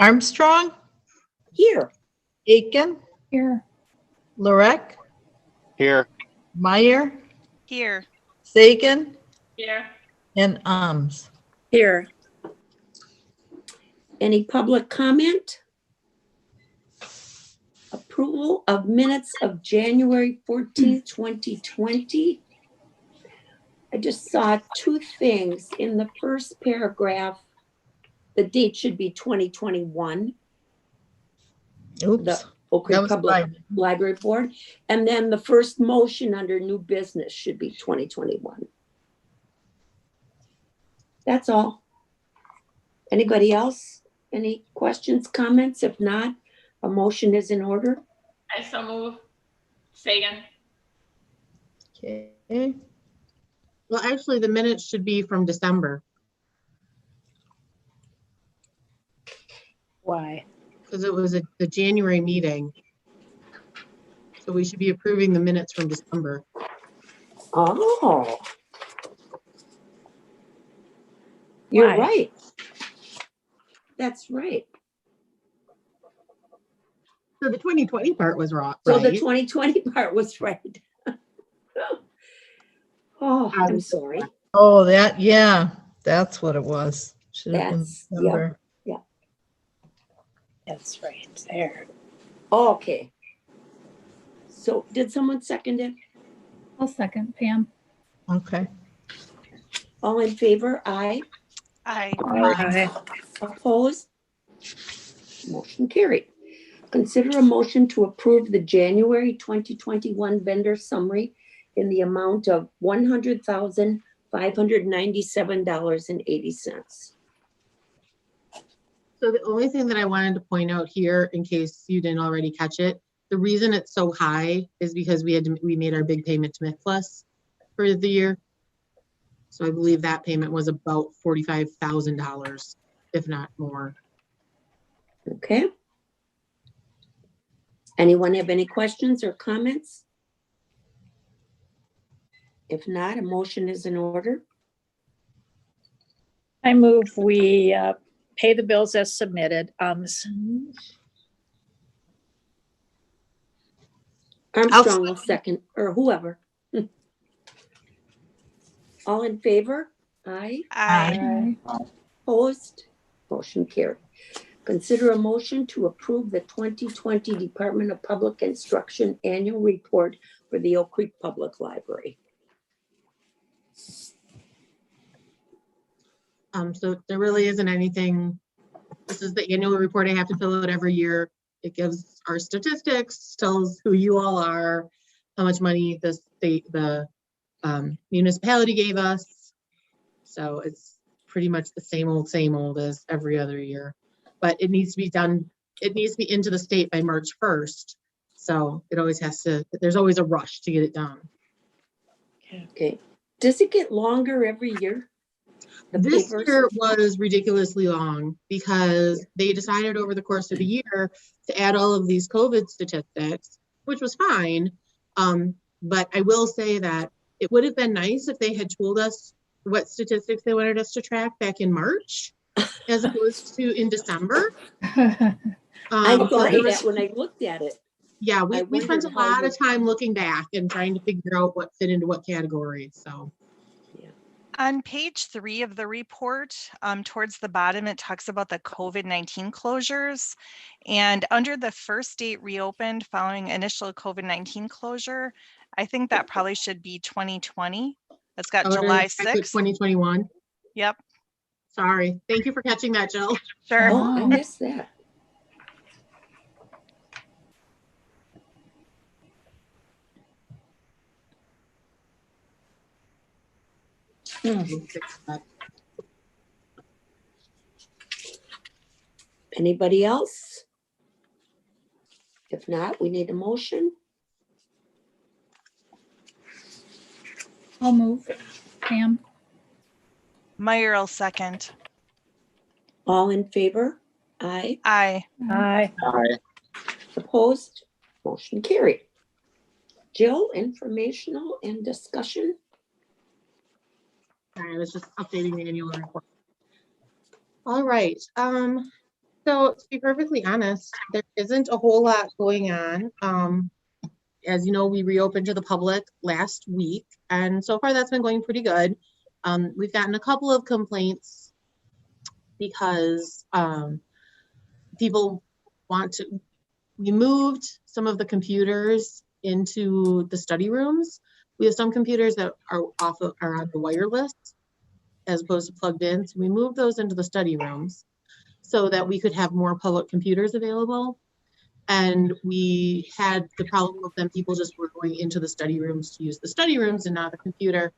Armstrong, Here. Aiken, Here. Lorek, Here. Meyer, Here. Sagan, Here. and Ahms. Here. Any public comment? Approval of minutes of January 14th, 2020. I just saw two things. In the first paragraph, the date should be 2021, Oops. the Oak That Creek was Public fine. Library Board. And then the first motion under new business should be 2021. That's all. Anybody else? Any questions, comments? If not, a motion is in order. I so move. Sagan. Okay. Well, actually, the minutes should be from December Why? because it was the January meeting. So we should be approving the minutes from December. Oh. You're Why? right. That's right. So the 2020 part was wrong, So right? the 2020 part was right. Oh, I'm sorry. Oh, yeah, that's what it was. Should have been That's, December. That's right there. Okay. So did someone second it? I'll second, Pam. Okay. All in favor? Aye. Aye. Aye. Opposed? Motion carried. Consider a motion to approve the January 2021 vendor summary in the amount of $100,597.80. So the only thing that I wanted to point out here, in case you didn't already catch it, the reason it's so high is because we made our big payment to MIFLUS for the year. So I believe that payment was about $45,000, if not more. Okay. Anyone have any questions or comments? If not, a motion is in order. I move we pay the bills as submitted. Armstrong will second, or whoever. All in favor? Aye. Aye. Opposed? Motion carried. Consider a motion to approve the 2020 Department of Public Instruction Annual Report for the Oak Creek Public Library. So there really isn't anything. This is the annual report I have to fill out every year. It gives our statistics, tells who you all are, how much money the state, the municipality gave us. So it's pretty much the same old as every other year. But it needs to be done, it needs to be into the state by March 1st. So it always has to, there's always a rush to get it done. Okay. Does it get longer every year? This year was ridiculously long because they decided over the course of the year to add all of these COVID statistics, which was fine. But I will say that it would have been nice if they had told us what statistics they wanted us to track back in March, as opposed to in December. I thought that when I looked at it. Yeah, we spent a wondered how lot of time looking back and trying to figure out what fit into what category, so. On page 3 of the report, towards the bottom, it talks about the COVID-19 closures. And under the first date reopened following initial COVID-19 closure, I think that probably should be 2020. That's got July 6th. 2021. Yep. Sorry. Thank you for catching that, Jill. Sure. Oh, I missed that. Anybody else? If not, we need a motion. I'll move. Pam. Meyer will second. All in favor? Aye. Aye. Aye. Aye. Opposed? Motion carried. Jill, informational and discussion. Sorry, I was just updating the annual report. All right. So to be perfectly honest, there isn't a whole lot going on. As you know, we reopened to the public last week, and so far that's been going pretty good. We've gotten a couple of complaints because people want to, we moved some of the computers into the study rooms. We have some computers that are are on the wireless as opposed to plugged in. So we moved those into the study rooms so that we could have more public computers available. And we had the problem of them, people just were going into the study rooms to use the study rooms and not the computer.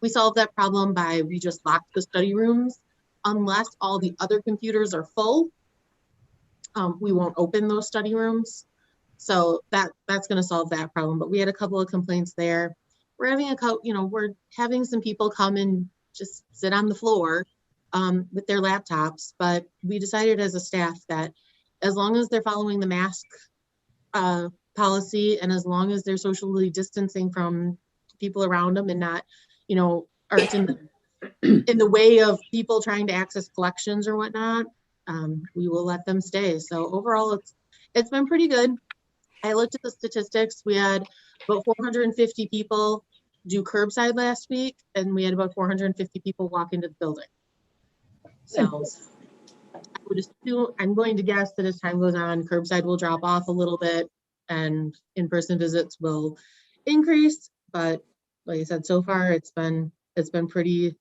We solved that problem by, we just locked the study rooms. Unless all the other computers are full, we won't open those study rooms. So that's going to solve that problem. But we had a couple of complaints there. We're having we're having some people come and just sit on the floor with their laptops. But we decided as a staff that as long as they're following the mask policy and as long as they're socially distancing from people around them and not, aren't in the way of people trying to access collections or whatnot, we will let them stay. So overall, it's been pretty good. I looked at the statistics. We had about 450 people do curbside last week, and we had about 450 people walk into the building. So I would assume, I'm going to guess that as time goes on, curbside will drop off a little bit and in-person visits will increase. But like I said, so far it's been pretty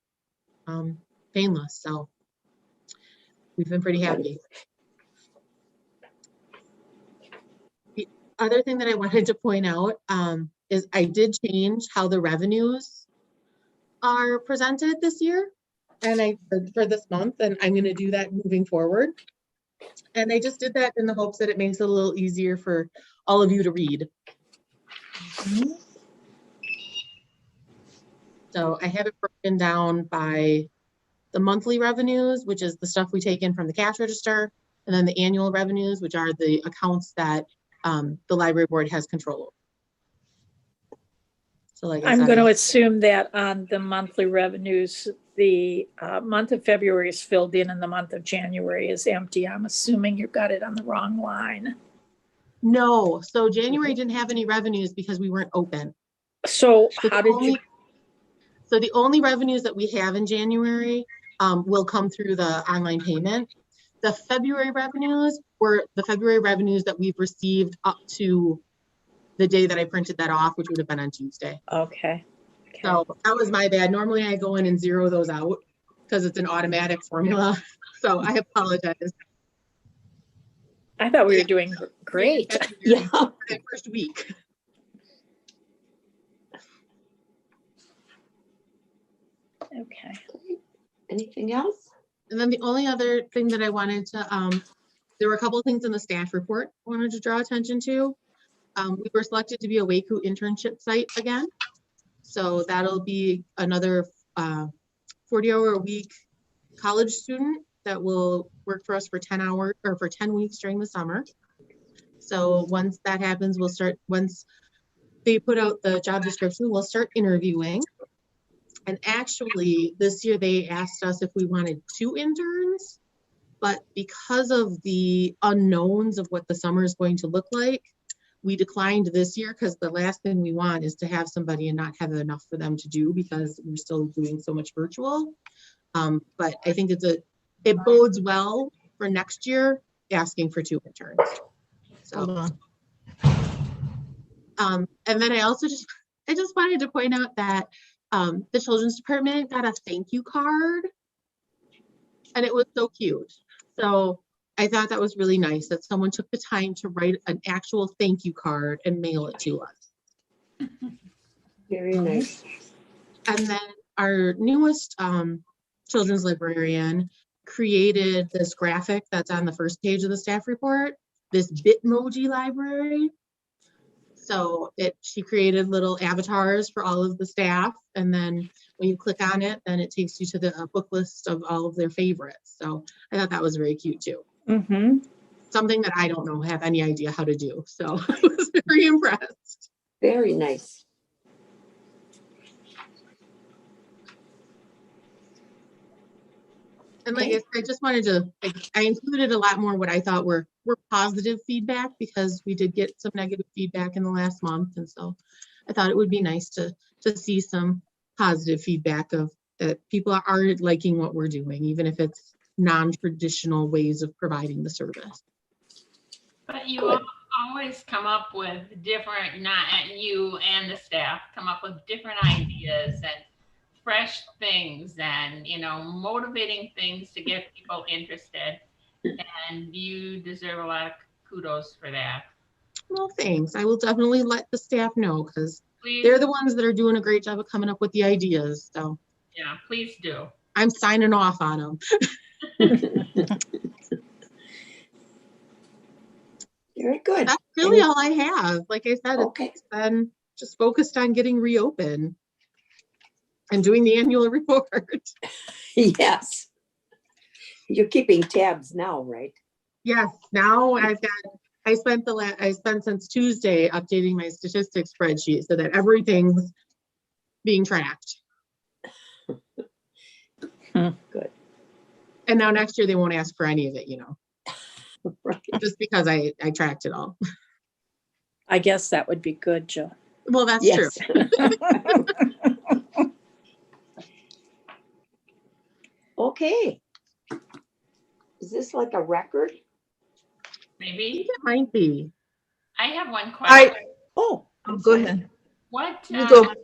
painless. So we've been pretty happy. The other thing that I wanted to point out is I did change how the revenues are presented this year and for this month, and I'm going to do that moving forward. And I just did that in the hopes that it makes it a little easier for all of you to read. So I have it broken down by the monthly revenues, which is the stuff we take in from the cash register, and then the annual revenues, which are the accounts that the library board has control over. So like I'm going to assume that on the monthly revenues, the month of February is filled in and the month of January is empty. I'm assuming you got it on the wrong line. No, so January didn't have any revenues because we weren't open. So how did you? So the only revenues that we have in January will come through the online payment. The February revenues were the February revenues that we've received up to the day that I printed that off, which would have been on Tuesday. Okay. So that was my bad. Normally I go in and zero those out because it's an automatic formula. So I apologize. I thought we were doing great. Yeah. That first week. Okay. Anything else? And then the only other thing that I wanted to, there were a couple of things in the staff report I wanted to draw attention to. We were selected to be a Waku internship site again. So that'll be another 40-hour-a-week college student that will work for us for 10 hours or for 10 weeks during the summer. So once that happens, once they put out the job description, we'll start interviewing. And actually this year they asked us if we wanted 2 interns, but because of the unknowns of what the summer is going to look like, we declined this year because the last thing we want is to have somebody and not have enough for them to do because we're still doing so much virtual. But I think it bodes well for next year asking for 2 interns. So, and then I also just wanted to point out that the children's department got a thank you card and it was so cute. So I thought that was really nice that someone took the time to write an actual thank you card and mail it to us. Very nice. And then our newest children's librarian created this graphic that's on the first page of the staff report, this Bitmoji library. So she created little avatars for all of the staff. And then when you click on it, then it takes you to the book list of all of their favorites. So I thought that was very cute too. Mm-hmm. Something that I don't have any idea how to do. So I was very impressed. Very nice. And like Okay. I just wanted to, I included a lot more what I thought were positive feedback, because we did get some negative feedback in the last month. And so I thought it would be nice to see some positive feedback of that people are liking what we're doing, even if it's non-traditional ways of providing the service. But you Good. always come up with different, not you and the staff come up with different ideas and fresh things and, motivating things to get people interested. And you deserve a lot of kudos for that. Well, thanks. I will definitely let the staff know, because Please, they're the ones that are doing a great job of coming up with the ideas. So yeah, please do. I'm signing off on them. Very good. That's really all I have. Like I said, Okay. it's been just focused on getting reopened and doing the annual report. Yes. You're keeping tabs now, right? Yes, now I spent since Tuesday updating my statistics spreadsheet so that everything's being tracked. Good. And now next year they won't ask for any of it, Right. just because I tracked it all. I guess that would be good, Jill. Well, that's true. Yes. Okay. Is this like a record? I think Maybe. it might be. I have one question. Oh, Go ahead. What, You go.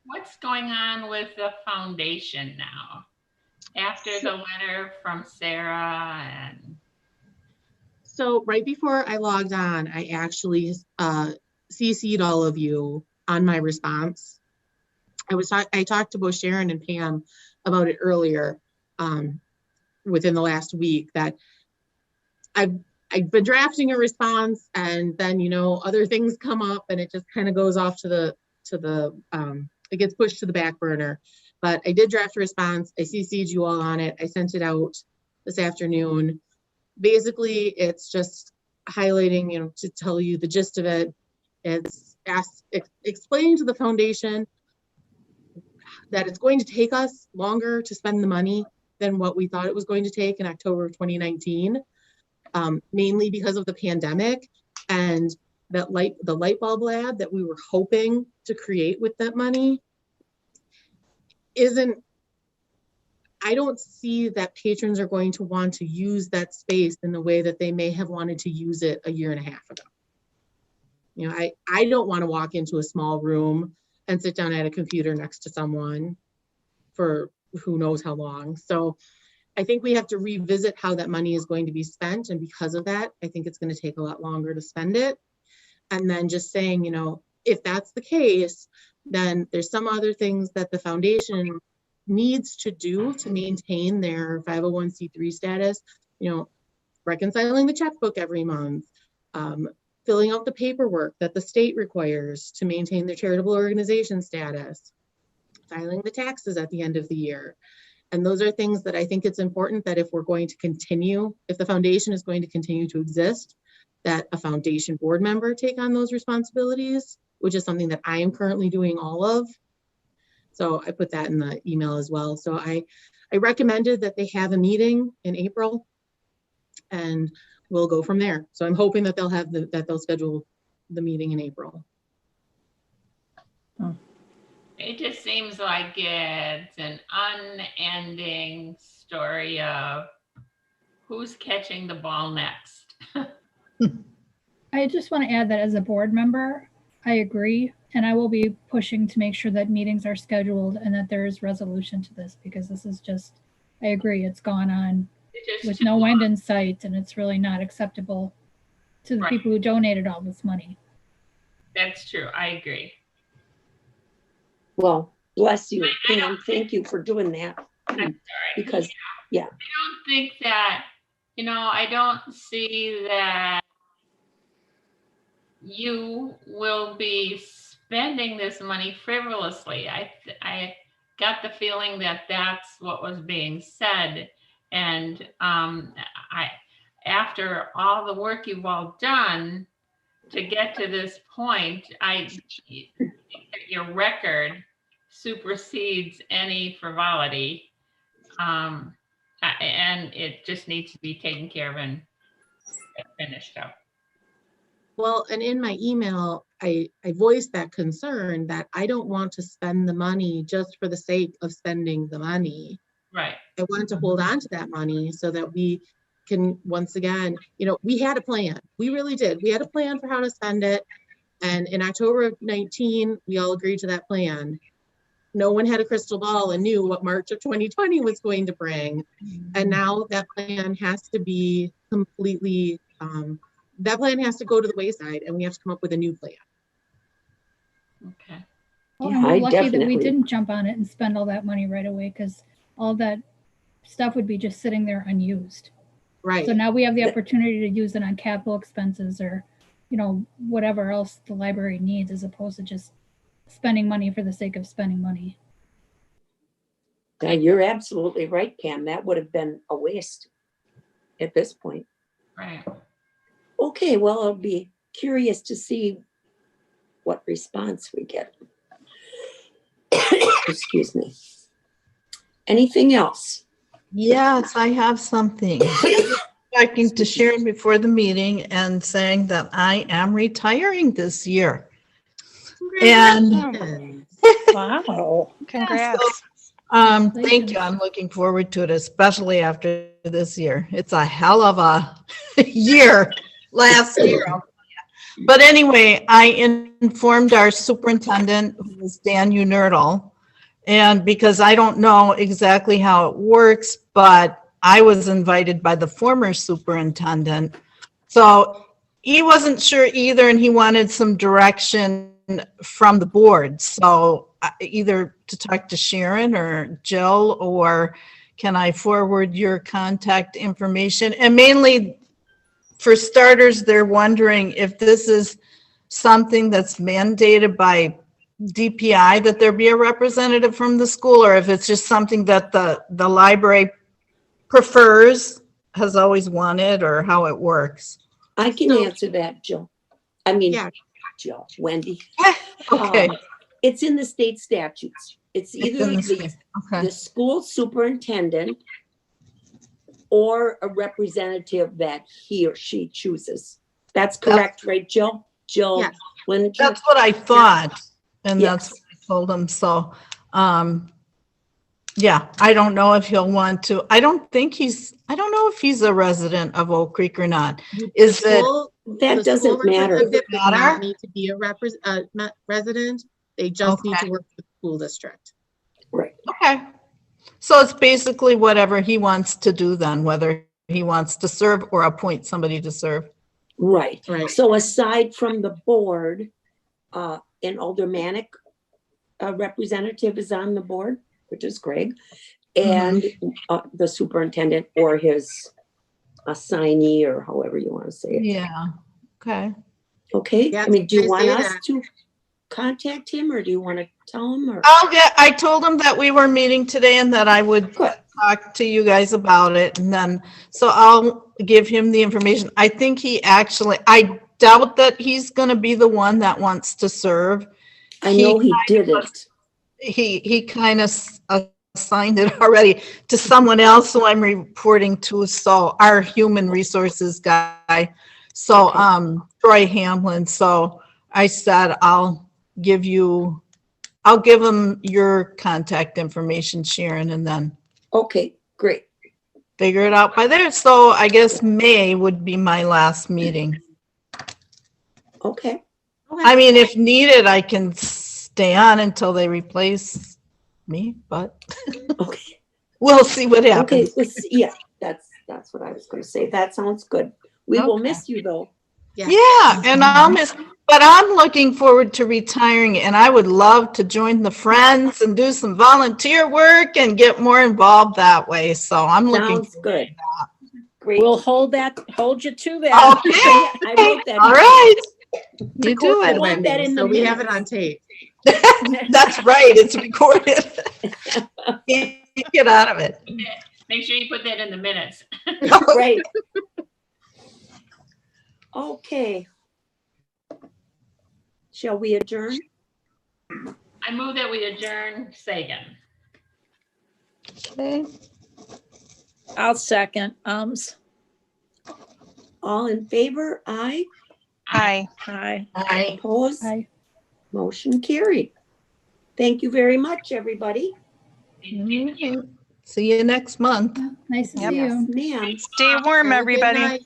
what's going on with the foundation now? After the letter from Sarah and So right before I logged on, I actually CC'd all of you on my response. I talked to both Sharon and Pam about it earlier within the last week, that I've been drafting a response, and then other things come up and it just kind of goes off to the it gets pushed to the back burner. But I did draft a response. I CC'd you all on it. I sent it out this afternoon. Basically, it's just highlighting, to tell you the gist of it. It's explaining to the foundation that it's going to take us longer to spend the money than what we thought it was going to take in October of 2019, mainly because of the pandemic, and that the light bulb lab that we were hoping to create with that money I don't see that patrons are going to want to use that space in the way that they may have wanted to use it a year and a half ago. I don't want to walk into a small room and sit down at a computer next to someone for who knows how long. So I think we have to revisit how that money is going to be spent. And because of that, I think it's going to take a lot longer to spend it. And then just saying, if that's the case, then there's some other things that the foundation needs to do to maintain their 501c3 status, reconciling the checkbook every month, filling out the paperwork that the state requires to maintain their charitable organization status, filing the taxes at the end of the year. And those are things that I think it's important that if the foundation is going to continue to exist, that a foundation board member take on those responsibilities, which is something that I am currently doing all of. So I put that in the email as well. So I recommended that they have a meeting in April, and we'll go from there. So I'm hoping that they'll schedule the meeting in April. it just seems like it's an unending story of who's catching the ball next. I just want to add that as a board member, I agree. And I will be pushing to make sure that meetings are scheduled and that there is resolution to this, because this is just, I agree, it's gone on with no end in sight, and it's really not acceptable to the Right. people who donated all this money. That's true. I agree. well, bless you, Pam. Thank you for doing that. I'm sorry. Because, I don't think that, I don't see that you will be spending this money frivolously. I got the feeling that that's what was being said. And after all the work you've all done to get to this point, I think that your record supersedes any frivolity. I and it just needs to be taken care of and finished up. Well, and in my email, I voiced that concern that I don't want to spend the money just for the sake of spending the money. Right. I wanted to hold on to that money so that we can, once again, we had a plan. We really did. We had a plan for how to spend it. And in October of 19, we all agreed to that plan. No one had a crystal ball and knew what March of 2020 was going to bring. And now that plan has to be completely, that plan has to go to the wayside, and we have to come up with a new plan. Okay. Well, Yeah, and we're I lucky that we definitely- didn't jump on it and spend all that money right away, because all that stuff would be just sitting there unused. Right. So now we have the opportunity to use it on capital expenses or, whatever else the library needs, as opposed to just spending money for the sake of spending money. Yeah, you're absolutely right, Pam. That would have been a waste at this point. Right. Okay, well, I'll be curious to see what response we get. Excuse me. Anything else? Yes, I have something. Talking to Sharon before the meeting and saying that I am retiring this year. And Congratulations. Wow. Congrats. thank you. I'm looking forward to it, especially after this year. It's a hell of a year last year. But anyway, I informed our superintendent, who is Dan Unerdl, and because I don't know exactly how it works, but I was invited by the former superintendent. So he wasn't sure either, and he wanted some direction from the board. So either to talk to Sharon or Jill, or can I forward your contact information? And mainly, for starters, they're wondering if this is something that's mandated by DPI, that there be a representative from the school, or if it's just something that the library prefers, has always wanted, or how it works. I can answer that, Jill. I mean, Yeah. Jill, Wendy. Okay. It's in the state statutes. It's either Okay. the school superintendent or a representative that he or she chooses. That's correct, right, Jill? Jill, Yes. when did you? That's what I thought, and that's Yes. what I told him. So, yeah, I don't know if he'll want to. I don't know if he's a resident of Oak Creek or not. Is it? School- That the doesn't school matter. representative does not Matter? need to be a resident. They just need Okay. to work for the school district. Right. Okay. So it's basically whatever he wants to do then, whether he wants to serve or appoint somebody to serve. Right. Right. So aside from the board, an aldermanic representative is on the board, which is Greg, and the superintendent or his assignee, or however you want to say it. Yeah. Okay. Okay. Yeah, I mean, do you I want say us that. to contact him, or do you want to tell him, or? I told him that we were meeting today and that I would Good. talk to you guys about it, and then, so I'll give him the information. I think I doubt that he's gonna be the one that wants to serve. I know he didn't. He kind of assigned it already to someone else who I'm reporting to, so our human resources guy. So, Okay. Troy Hamlin, so I said, I'll give him your contact information, Sharon, and then Okay, great. figure it out by there. So I guess May would be my last meeting. Okay. I mean, if needed, I can stay on until they replace me, but Okay. we'll see what Okay. happens. Yeah, that's what I was going to say. That sounds good. We will Okay. miss you though. Yeah, and but I'm looking forward to retiring, and I would love to join the Friends and do some volunteer work and get more involved that way. So I'm looking. Sounds good. Great. We'll hold you to that. Okay. I wrote that. All down. right. You do I it. want that in the So we have it minutes. on tape. That's right. It's recorded. Can't get out of it. Make sure you put that in the minutes. Right. Okay. Shall we adjourn? I move that we adjourn Sagan. Okay. I'll second. All in favor? Aye. Aye. Aye. Aye. Opposed? Aye. Motion carried. Thank you very much, everybody. All right. See you next month. Nice to Yep. see Yes, you. ma'am. Stay warm, Have a good everybody. night.